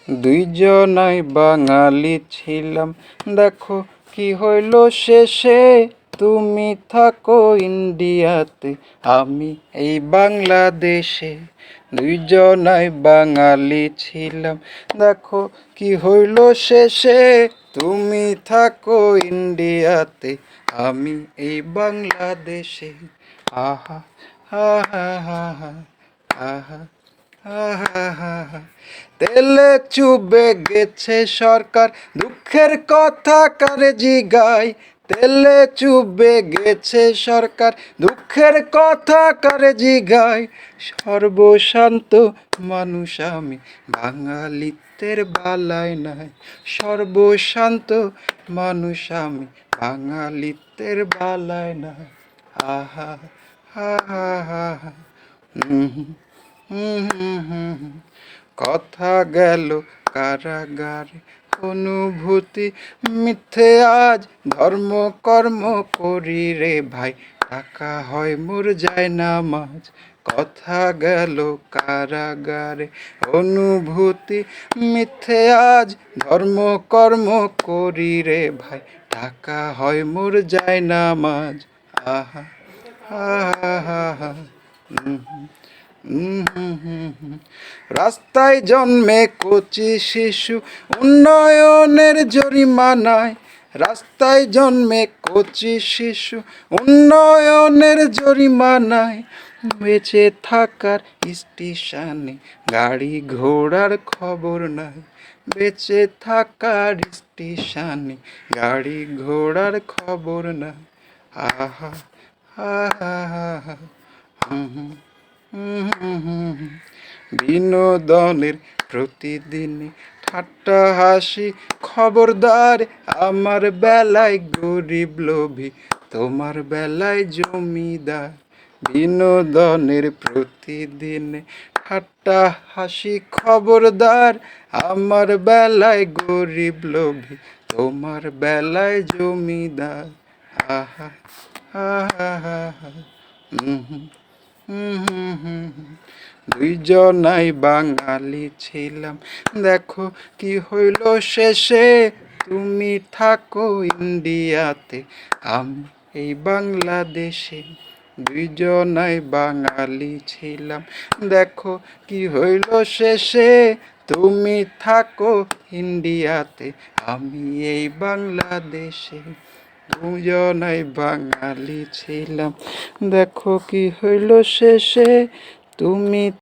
দুইজনাই বাঙালি ছিলাম, দেখো কি হইল শেষে। তুমি থাকো ইন্ডিয়াতে, আমি এই বাংলাদেশে। দুইজনাই বাঙালি ছিলাম, দেখো কি হইল শেষে। তুমি থাকো ইন্ডিয়াতে, আমি এই বাংলাদেশে। আহা আহা আহা আহা আহা। তেলে চুবে গেছে সরকার, দুঃখের কথা কারে জিগায়। তেলে চুবে গেছে সরকার, দুঃখের কথা কারে জিগায়। সর্বশান্ত মানুষ আমি, বাঙালিত্বের বালায় নাই। সর্বশান্ত মানুষ আমি, বাঙালিত্বের বালায় নাই। আহা আহা আহা কথা গেল কারাগারে, অনুভূতি মিথ্যে আজ। ধর্ম কর্ম করি রে ভাই, টাকা হয় মোর যায় না মাঝ। কথা গেল কারাগারে, অনুভূতি মিথ্যে আজ। ধর্ম কর্ম করি রে ভাই, টাকা হয় মোর যায় না মাঝ। আহা আহা আহা রাস্তায় জন্মে কচি শিশু, উন্নয়নের জরিমানায়। রাস্তায় জন্মে কচি শিশু, উন্নয়নের জরিমানায়। বেঁচে থাকার স্টেশনে, গাড়ি ঘোড়ার খবর নাই। বেঁচে থাকার স্টেশনে, গাড়ি ঘোড়ার খবর নাই। আহা আহা বিনোদনের প্রতিদিনই ঠাট্টা হাসি, খবরদার আমার বেলায় গরিব লোভী, তোমার বেলায় জমিদার। বিনোদনের প্রতিদিনে ঠাট্টা হাসি, খবরদার আমার বেলায় গরিব লোভী, তোমার বেলায় জমিদার। আহা আহা দুইজনাই বাঙালি ছিলাম, দেখো কি হইল শেষে। তুমি থাকো ইন্ডিয়াতে, আমি এই বাংলাদেশে। দুইজনাই বাঙালি ছিলাম, দেখো কি হইল শেষে। তুমি থাকো ইন্ডিয়াতে, আমি এই বাংলাদেশে। দুজনাই বাঙালি ছিলাম, দেখো কি হইল শেষে। তুমি